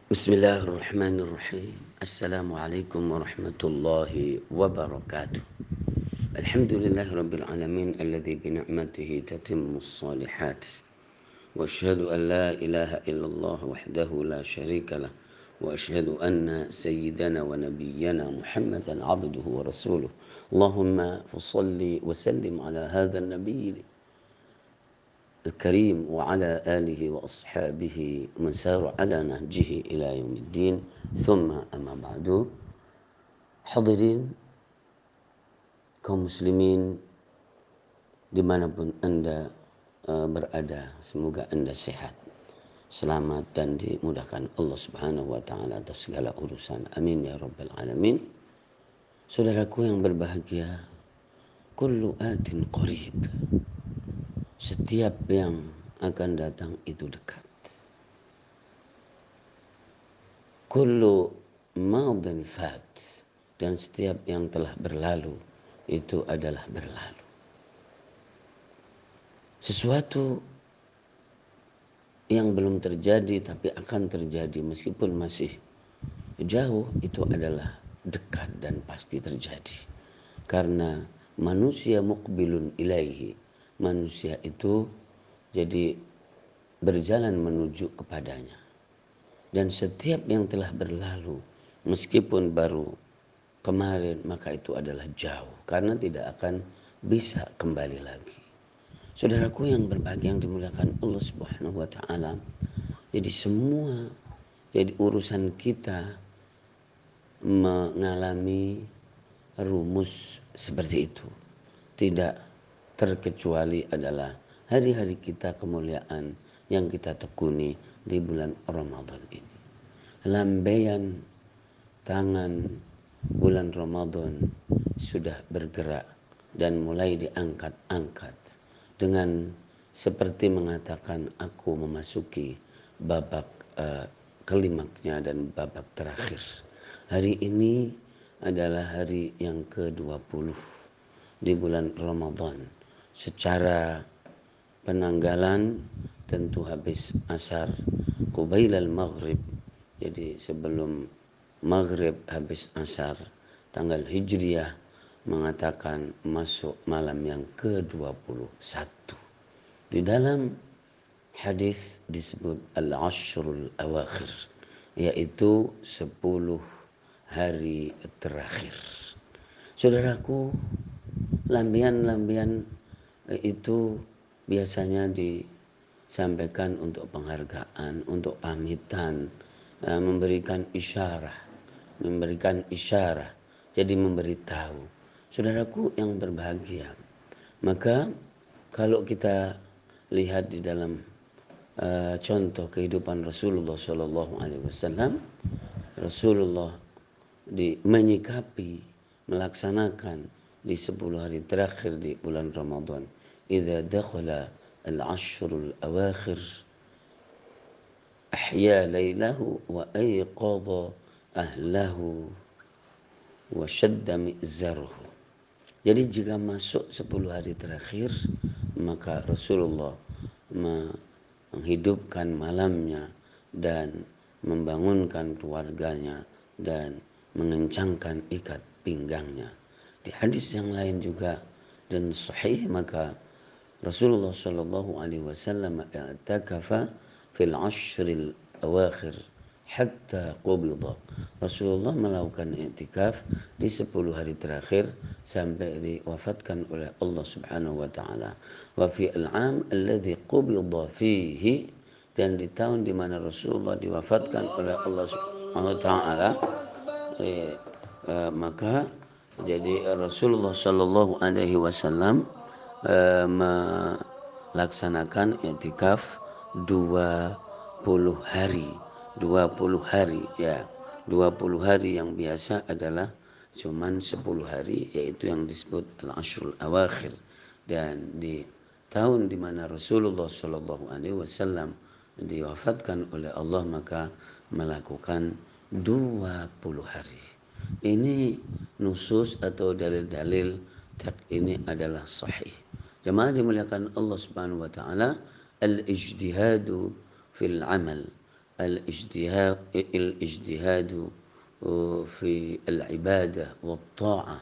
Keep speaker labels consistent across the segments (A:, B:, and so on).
A: Bismillahirrahmanirrahim. Assalamualaikum warahmatullahi wabarakatuh. Alhamdulillahirabbil alamin alladzi bi ni'matihi tatimmus shalihat. Wa asyhadu an la ilaha illallah wahdahu la syarika lah. Wa asyhadu anna sayyidana wa nabiyyana Muhammadan abduhu wa rasuluh. Allahumma fashalli wa sallim ala hadzal nabiyyi الكريم وعلى آله وأصحابه ومن سار على نهجه إلى يوم الدين ثم أما بعد. Hadirin kaum muslimin dimanapun anda berada, semoga anda sehat, selamat dan dimudahkan Allah subhanahu wa ta'ala atas segala urusan, amin ya rabbal alamin. Saudaraku yang berbahagia, kullu atin qarib, setiap yang akan datang itu dekat. Kullu madin fat, dan setiap yang telah berlalu itu adalah berlalu. Sesuatu yang belum terjadi tapi akan terjadi meskipun masih jauh itu adalah dekat dan pasti terjadi. Karena manusia muqbilun ilaihi, manusia itu jadi berjalan menuju kepadanya. Dan setiap yang telah berlalu meskipun baru kemarin maka itu adalah jauh, karena tidak akan bisa kembali lagi. Saudaraku yang berbahagia yang dimuliakan Allah subhanahu wa ta'ala, jadi semua urusan kita mengalami rumus seperti itu. Tidak terkecuali adalah hari-hari kita kemuliaan yang kita tekuni di bulan Ramadan ini. Lambaian tangan bulan Ramadan sudah bergerak dan mulai diangkat-angkat dengan seperti mengatakan aku memasuki babak klimaknya dan babak terakhir. Hari ini adalah hari yang ke-20 di bulan Ramadan. Secara penanggalan tentu habis asar qubailal maghrib, jadi sebelum maghrib habis asar, tanggal hijriah mengatakan masuk malam yang ke-21. Di dalam hadis disebut al-ashrul awakhir, yaitu 10 hari terakhir. Saudaraku, lambian-lambian itu biasanya disampaikan untuk penghargaan, untuk pamitan, memberikan isyarah, jadi memberitahu. Saudaraku yang berbahagia, maka kalau kita lihat di dalam contoh kehidupan Rasulullah SAW, Rasulullah menyikapi, melaksanakan di 10 hari terakhir di bulan Ramadan. Idza dakhala al-ashrul awakhir ahya lailahu wa ayqadha ahlahu wa shadda mi'zaruhu. Jadi jika masuk 10 hari terakhir, maka Rasulullah menghidupkan malamnya dan membangunkan keluarganya dan mengencangkan ikat pinggangnya. Di hadis yang lain juga dan sahih, maka Rasulullah sallallahu alaihi wasallam i'takafa fil ashril awakhir hatta qubida. Rasulullah melakukan i'tikaf di 10 hari terakhir sampai diwafatkan oleh Allah Subhanahu wa taala. Wa fi al-'am alladhi qubida fihi, dan di tahun di mana Rasulullah diwafatkan oleh Allah Subhanahu wa taala, maka jadi Rasulullah sallallahu alaihi wasallam melaksanakan i'tikaf 20 hari. 20 hari ya. 20 hari yang biasa adalah cuman 10 hari, yaitu yang disebut al-ashrul awakhir. Dan di tahun di mana Rasulullah sallallahu alaihi wasallam diwafatkan oleh Allah, maka melakukan 20 hari. Ini nusus atau dalil-dalil ini adalah sahih. Jemaah dimuliakan Allah Subhanahu wa taala, al-ijtihadu fil amal al-ijtihadu fi al-ibadah wa ta'ah,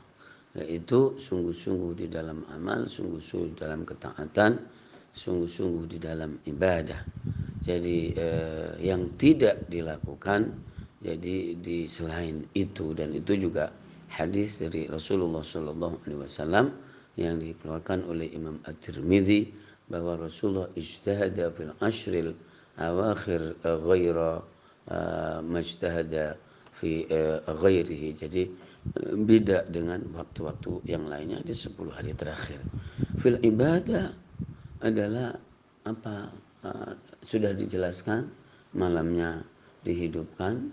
A: yaitu sungguh-sungguh di dalam amal, sungguh-sungguh di dalam ketaatan, sungguh-sungguh di dalam ibadah. Jadi yang tidak dilakukan jadi di selain itu, dan itu juga hadis dari Rasulullah Shallallahu Alaihi Wasallam yang dikeluarkan oleh Imam At-Tirmidzi bahwa Rasulullah ijtahada fil ashril awakhir ghaira majtahada fi ghairihi. Jadi beda dengan waktu-waktu yang lainnya di 10 hari terakhir. Fil ibadah adalah apa, sudah dijelaskan, malamnya dihidupkan.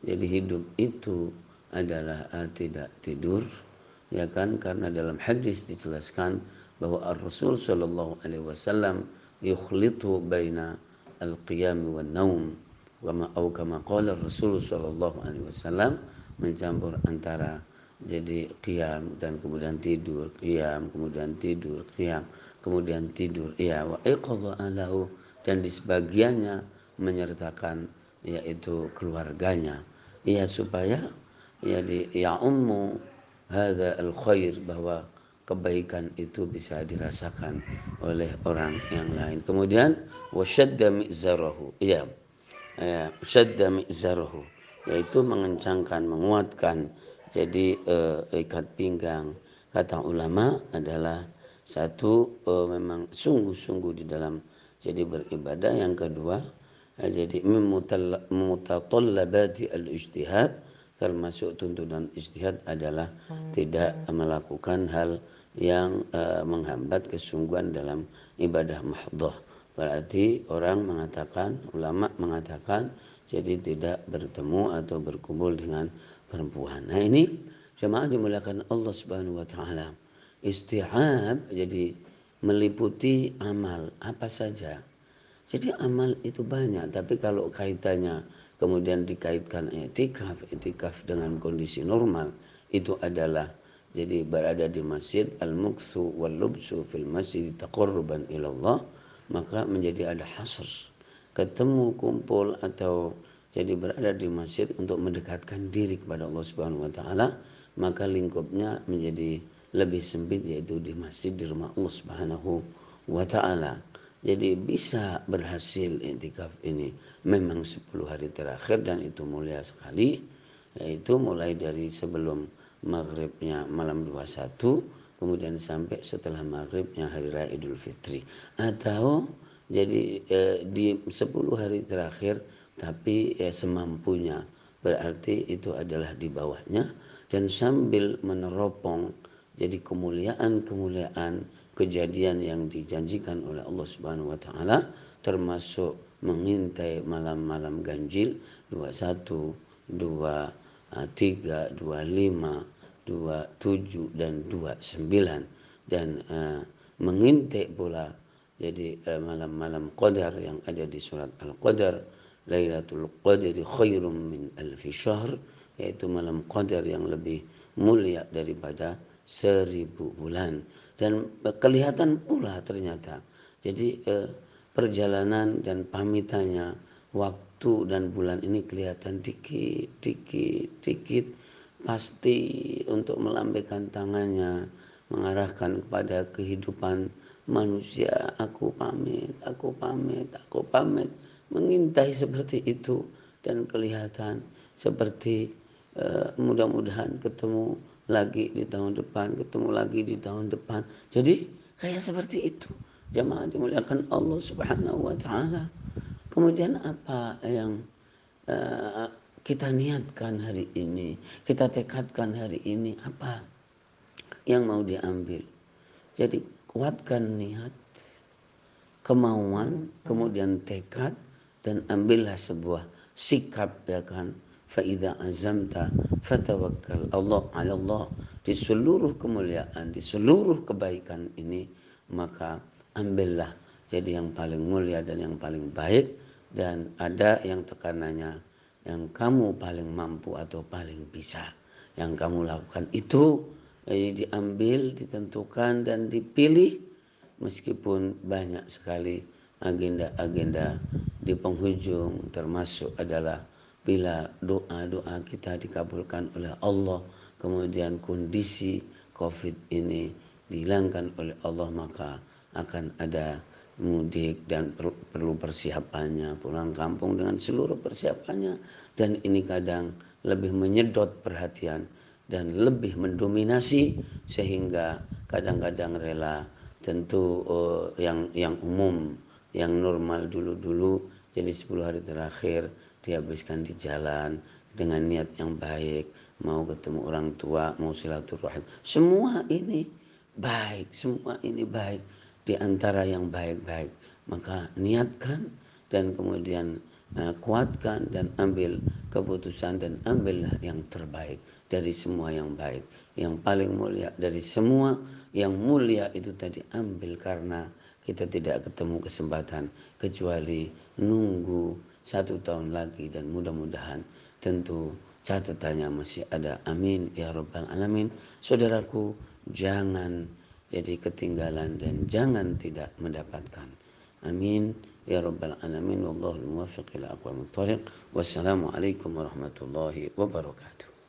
A: Jadi hidup itu adalah tidak tidur, ya kan, karena dalam hadis dijelaskan bahwa Rasul sallallahu alaihi wasallam yukhlitu baina al-qiyam wan naum, atau kama qala Rasul sallallahu alaihi wasallam, mencampur antara jadi qiyam dan kemudian tidur, qiyam kemudian tidur, qiyam kemudian tidur, ya, wa iqadha lahu, dan di sebagiannya menyertakan yaitu keluarganya, ya, supaya ya ummu hadza al khair, bahwa kebaikan itu bisa dirasakan oleh orang yang lain. Kemudian wasyadda mi'zarahu, ya, syadda mi'zarahu, yaitu mengencangkan, menguatkan jadi ikat pinggang. Kata ulama adalah satu, memang sungguh-sungguh di dalam jadi beribadah. Yang kedua, jadi mutatallabati al-ijtihad, termasuk tuntutan ijtihad adalah tidak melakukan hal yang menghambat kesungguhan dalam ibadah mahdhah. Berarti orang mengatakan, ulama mengatakan, jadi tidak bertemu atau berkumpul dengan perempuan. Nah ini jemaah dimuliakan Allah Subhanahu wa taala. Istihab jadi meliputi amal apa saja. Jadi amal itu banyak, tapi kalau kaitannya kemudian dikaitkan itikaf dengan kondisi normal, itu adalah jadi berada di masjid, al-muktsu wal lubsu fil masjid taqarruban ilallah, maka menjadi ada hasr, ketemu, kumpul, atau jadi berada di masjid untuk mendekatkan diri kepada Allah Subhanahu wa taala, maka lingkupnya menjadi lebih sempit, yaitu di masjid, di rumah Allah Subhanahu wa taala. Jadi bisa berhasil i'tikaf ini memang 10 hari terakhir, dan itu mulia sekali, yaitu mulai dari sebelum maghribnya malam 21, kemudian sampai setelah maghribnya hari raya Idul Fitri, atau jadi di 10 hari terakhir tapi semampunya, berarti itu adalah di bawahnya, dan sambil meneropong jadi kemuliaan-kemuliaan kejadian yang dijanjikan oleh Allah Subhanahu wa taala, termasuk mengintai malam-malam ganjil 21, 23, 25, 27 dan 29, dan mengintai pula jadi malam-malam qadar yang ada di surat Al-Qadar, Lailatul Qadri khairum min alfi syahr, yaitu malam qadar yang lebih mulia daripada 1000 bulan. Dan kelihatan pula ternyata jadi perjalanan dan pamitannya waktu dan bulan ini kelihatan dikit, pasti untuk melambaikan tangannya, mengarahkan kepada kehidupan manusia. Aku pamit, mengintai seperti itu, dan kelihatan seperti mudah-mudahan ketemu lagi di tahun depan, ketemu lagi di tahun depan. Jadi kayak seperti itu, jamaah dimuliakan Allah Subhanahu wa taala. Kemudian apa yang kita niatkan hari ini, kita tekadkan hari ini, apa yang mau diambil? Jadi kuatkan niat, kemauan, kemudian tekad, dan ambillah sebuah sikap, ya kan. Fa idza azamta fatawakkal Allah 'ala Allah. Di seluruh kemuliaan, di seluruh kebaikan ini, maka ambillah jadi yang paling mulia dan yang paling baik, dan ada yang tekanannya yang kamu paling mampu atau paling bisa, yang kamu lakukan itu diambil, ditentukan, dan dipilih, meskipun banyak sekali agenda-agenda di penghujung termasuk adalah bila doa-doa kita dikabulkan oleh Allah, kemudian kondisi COVID ini dihilangkan oleh Allah, maka akan ada mudik dan perlu persiapannya, pulang kampung dengan seluruh persiapannya, dan ini kadang lebih menyedot perhatian dan lebih mendominasi sehingga kadang-kadang rela tentu yang umum, yang normal dulu-dulu jadi 10 hari terakhir dihabiskan di jalan dengan niat yang baik, mau ketemu orang tua, mau silaturahim, semua ini baik, semua ini baik, di antara yang baik-baik. Maka niatkan dan kemudian kuatkan dan ambil keputusan dan ambillah yang terbaik dari semua yang baik. Yang paling mulia dari semua yang mulia itu tadi, ambil karena kita tidak ketemu kesempatan kecuali nunggu 1 tahun lagi, dan mudah-mudahan tentu catatannya masih ada. Amin ya rabbal alamin. Saudaraku, jangan jadi ketinggalan dan jangan tidak mendapatkan. Amin ya rabbal alamin. Wallahul muwaffiq ila aqwamit thoriq. Wassalamualaikum warahmatullahi wabarakatuh.